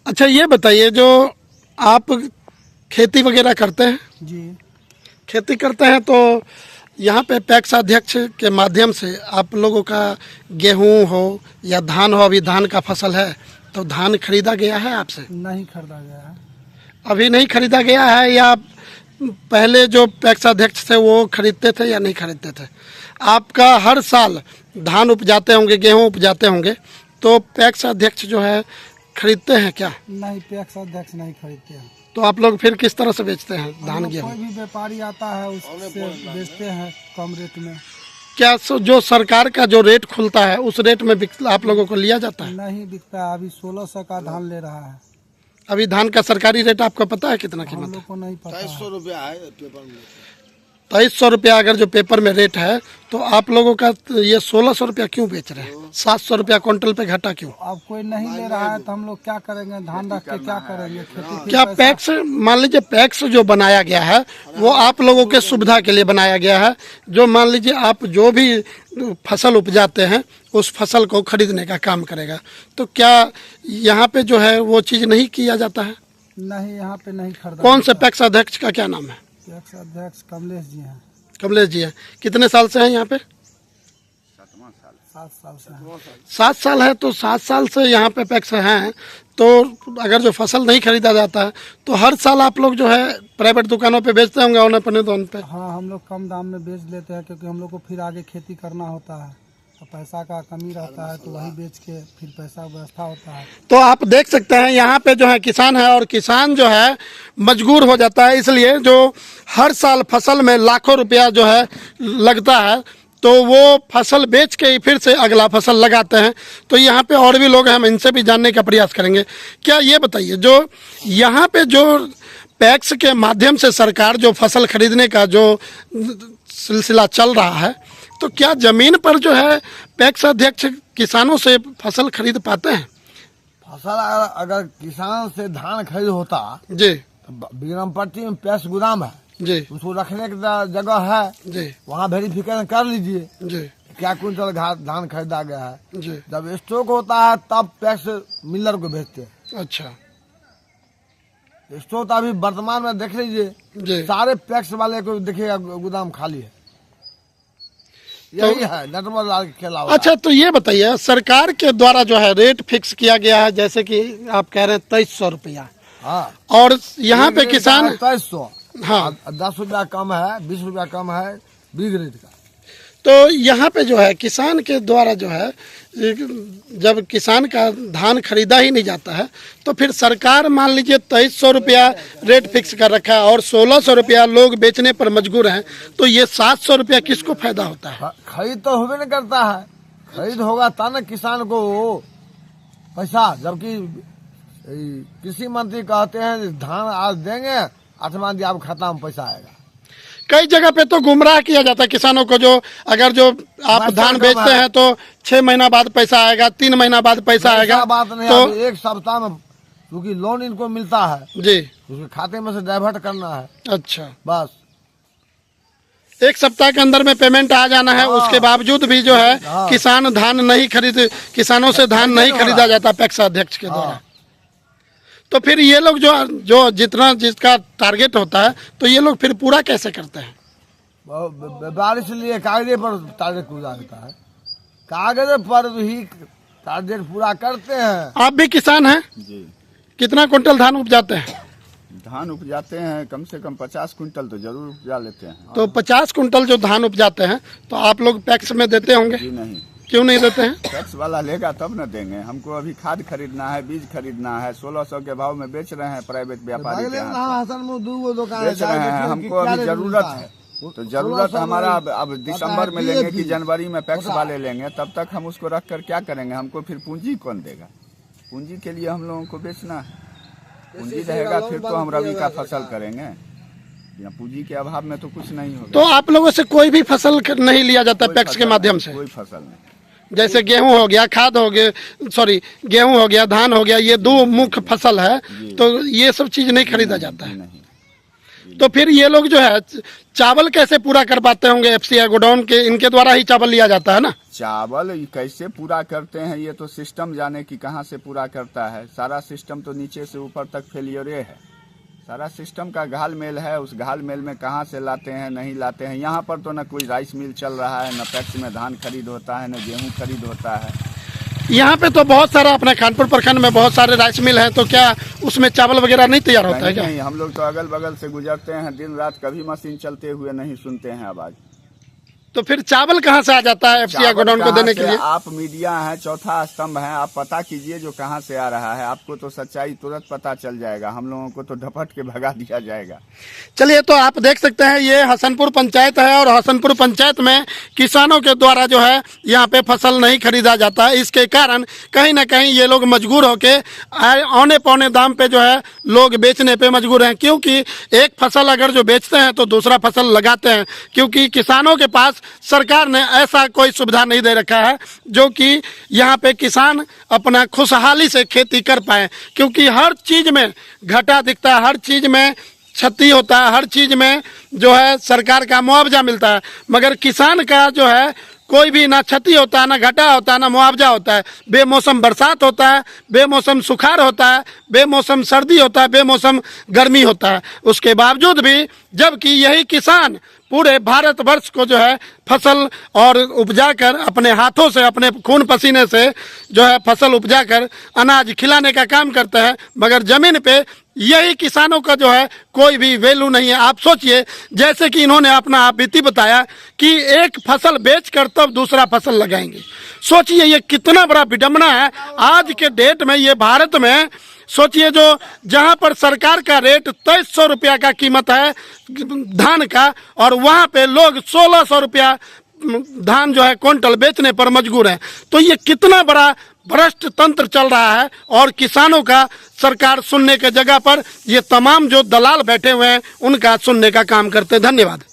अच्छा ये बताइए, जो आप खेती वगैरह करते हैं, जी। खेती करते हैं तो यहाँ पे पैक्स अध्यक्ष के माध्यम से आप लोगों का गेहूं हो या धान हो, अभी धान का फसल है तो धान खरीदा गया है आपसे? नहीं खरीदा गया है। अभी नहीं खरीदा गया है, या पहले जो पैक्स अध्यक्ष थे वो खरीदते थे या नहीं खरीदते थे? आपका हर साल धान उपजाते होंगे, गेहूं उपजाते होंगे, तो पैक्स अध्यक्ष जो है खरीदते हैं क्या? नहीं, पैक्स अध्यक्ष नहीं खरीदते हैं। तो आप लोग फिर किस तरह से बेचते हैं हम धान लोग गेहूं? कोई भी व्यापारी आता है उससे बेचते हैं कम रेट में। क्या जो सरकार का जो रेट खुलता है उस रेट में आप लोगों को लिया जाता है? नहीं बिकता है। अभी 1600 का धान ले रहा है। अभी धान का सरकारी रेट आपको पता है कितना हम कीमत है? लोग को नहीं पता है। 2300 रुपया है पेपर में। 2300 रुपया अगर जो पेपर में रेट है, तो आप लोगों का ये 1600 रुपया क्यों बेच रहे हैं? 700 रुपया क्विंटल पे घटा क्यों? अब कोई नहीं ले रहा है तो हम लोग क्या करेंगे? धान रख के क्या करेंगे? खेती क्या पैक्स, मान लीजिए पैक्स जो बनाया गया है वो आप लोगों के सुविधा के लिए बनाया गया है, जो मान लीजिए आप जो भी फसल उपजाते हैं उस फसल को खरीदने का काम करेगा, तो क्या यहाँ पे जो है वो चीज़ नहीं किया जाता है? नहीं, यहाँ पे नहीं खरीदा। कौन से पैक्स अध्यक्ष का क्या नाम है? पैक्स अध्यक्ष कमलेश जी हैं। कमलेश जी है। कितने साल से हैं यहाँ पे? 7 साल से हैं। 7 साल है, तो 7 साल से यहाँ पे पैक्स हैं, तो अगर जो फसल नहीं खरीदा जाता है तो हर साल आप लोग जो है प्राइवेट दुकानों पे बेचते होंगे औने पौने दाम पे? हाँ, हम लोग कम दाम में बेच लेते हैं क्योंकि हम लोग को फिर आगे खेती करना होता है और पैसा का कमी रहता है, तो वही बेच के फिर पैसा व्यवस्था होता है। तो आप देख सकते हैं यहाँ पे जो है किसान है, और किसान जो है मजबूर हो जाता है, इसलिए जो हर साल फसल में लाखों रुपया जो है लगता है, तो वो फसल बेच के ही फिर से अगला फसल लगाते हैं। तो यहाँ पे और भी लोग हैं, हम इनसे भी जानने का प्रयास करेंगे। क्या ये बताइए, जो यहाँ पे जो पैक्स के माध्यम से सरकार जो फसल खरीदने का जो सिलसिला चल रहा है, तो क्या जमीन पर जो है पैक्स अध्यक्ष किसानों से फसल खरीद पाते हैं? फसल अगर किसान से धान खरीद होता जी तो बिक्रमपट्टी में पैक्स गोदाम है जी उसको रखने की जगह है, जी वहाँ वेरिफिकेशन कर लीजिए जी क्या क्विंटल धान खरीदा गया है। जी। जब स्टॉक होता है तब पैक्स मिलर को भेजते हैं। अच्छा स्टॉक तो अभी वर्तमान में देख लीजिए, जी। सारे पैक्स वाले को देखिएगा गोदाम खाली है। यही है नेटवर्क लाल के खेला हुआ। अच्छा, तो ये बताइए, सरकार के द्वारा जो है रेट फिक्स किया गया है, जैसे कि आप कह रहे हैं 2300 रुपया, हाँ, और यहाँ पे किसान 2300, हाँ 10 रुपया कम है, 20 रुपया कम है बिग रेट का। तो यहाँ पे जो है किसान के द्वारा जो है, जब किसान का धान खरीदा ही नहीं जाता है, तो फिर सरकार मान लीजिए 2300 रुपया रेट फिक्स कर रखा है और 1600 रुपया लोग बेचने पर मजबूर हैं, तो ये 700 रुपया किसको फायदा होता है? खरीद तो होबे नहीं करता है। खरीद होगा तब न किसान को पैसा, जबकि कृषि मंत्री कहते हैं धान आज देंगे, 8वां दिन आप खाता में पैसा आएगा। कई जगह पे तो गुमराह किया जाता है किसानों को, जो अगर जो आप धान बेचते हैं तो 6 महीना बाद पैसा आएगा, 3 महीना बाद पैसा आएगा, बात नहीं, तो एक सप्ताह में, क्योंकि लोन इनको मिलता है जी उसके खाते में से डाइवर्ट करना है अच्छा, बस। 1 सप्ताह के अंदर में पेमेंट आ जाना है। उसके बावजूद भी जो है किसान धान नहीं किसानों से धान नहीं खरीदा जाता पैक्स अध्यक्ष के द्वारा। तो फिर ये लोग जो जितना जिसका टारगेट होता है, तो ये लोग फिर पूरा कैसे करते हैं? बारिश लिए कागजे पर टारगेट पूरा होता है, कागज पर ही टारगेट पूरा करते हैं। आप भी किसान हैं? जी, कितना कुंटल धान उपजाते हैं? धान उपजाते हैं कम से कम 50 कुंटल तो जरूर उपजा लेते हैं। तो 50 कुंटल जो धान उपजाते हैं, तो आप लोग पैक्स में देते होंगे? जी नहीं, क्यों नहीं देते हैं? टैक्स वाला लेगा तब न देंगे। हमको अभी खाद खरीदना है, बीज खरीदना है, 1600 के भाव में बेच रहे हैं प्राइवेट व्यापारी के यहाँ, बेच रहे हैं। हमको अभी जरूरत है, तो जरूरत हमारा अब दिसंबर में लेंगे कि जनवरी में पैक्स वाले लेंगे, तब तक हम उसको रख कर क्या करेंगे? हमको फिर पूंजी कौन देगा? पूंजी के लिए हम लोगों को बेचना है, पूंजी रहेगा फिर तो हम रबी का फसल करेंगे। या पूंजी के अभाव में तो कुछ नहीं होगा। तो आप लोगों से कोई भी फसल नहीं लिया जाता पैक्स के माध्यम से? कोई फसल नहीं। जैसे गेहूं हो गया, खाद हो गया, सॉरी गेहूं हो गया, धान हो गया, ये 2 मुख्य फसल है, तो ये सब चीज नहीं खरीदा जाता है। नहीं। तो फिर ये लोग जो है चावल कैसे पूरा कर पाते होंगे? एफसीआई गोडाउन के इनके द्वारा ही चावल लिया जाता है ना? चावल ये कैसे पूरा करते हैं, ये तो सिस्टम जाने की कहाँ से पूरा करता है। सारा सिस्टम तो नीचे से ऊपर तक फेलियरे है। सारा सिस्टम का घालमेल है। उस घालमेल में कहाँ से लाते हैं, नहीं लाते हैं। यहाँ पर तो न कोई राइस मिल चल रहा है, न पैक्स में धान खरीद होता है, न गेहूँ खरीद होता है। यहाँ पे तो बहुत सारा अपने कानपुर प्रखंड में बहुत सारे राइस मिल हैं, तो क्या उसमें चावल वगैरह नहीं तैयार होता है क्या? नहीं, हम लोग तो अगल बगल से गुजरते हैं दिन रात, कभी मशीन चलते हुए नहीं सुनते हैं आवाज। तो फिर चावल कहाँ से आ जाता है एफसीआई गोडाउन को देने के लिए? आप मीडिया हैं, चौथा स्तंभ है, आप पता कीजिए जो कहाँ से आ रहा है। आपको तो सच्चाई तुरंत पता चल जाएगा, हम लोगों को तो ढपट के भगा दिया जाएगा। चलिए, तो आप देख सकते हैं ये हसनपुर पंचायत है और हसनपुर पंचायत में किसानों के द्वारा जो है यहाँ पे फसल नहीं खरीदा जाता। इसके कारण कहीं ना कहीं ये लोग मजबूर होके औने पौने दाम पे जो है लोग बेचने पे मजबूर हैं, क्योंकि एक फसल अगर जो बेचते हैं तो दूसरा फसल लगाते हैं, क्योंकि किसानों के पास सरकार ने ऐसा कोई सुविधा नहीं दे रखा है जो कि यहाँ पे किसान अपना खुशहाली से खेती कर पाए। क्योंकि हर चीज में घाटा दिखता है, हर चीज में क्षति होता है, हर चीज में जो है सरकार का मुआवजा मिलता है, मगर किसान का जो है कोई भी ना क्षति होता है, ना घाटा होता है, ना मुआवजा होता है। बेमौसम बरसात होता है, बेमौसम सुखाड़ होता है, बेमौसम सर्दी होता है, बेमौसम गर्मी होता है। उसके बावजूद भी जबकि यही किसान पूरे भारतवर्ष को जो है फसल और उपजा कर अपने हाथों से, अपने खून पसीने से जो है फसल उपजा कर अनाज खिलाने का काम करते हैं, मगर जमीन पे यही किसानों का जो है कोई भी वैल्यू नहीं है। आप सोचिए, जैसे कि इन्होंने अपना बीती बताया कि एक फसल बेचकर तब दूसरा फसल लगाएंगे। सोचिए ये कितना बड़ा विडंबना है आज के डेट में। ये भारत में सोचिए, जो जहां पर सरकार का रेट 2300 रुपया का कीमत है धान का, और वहां पे लोग 1600 रुपया धान जो है क्विंटल बेचने पर मजबूर है। तो ये कितना बड़ा भ्रष्ट तंत्र चल रहा है, और किसानों का सरकार सुनने के जगह पर ये तमाम जो दलाल बैठे हुए हैं उनका सुनने का काम करते हैं। धन्यवाद।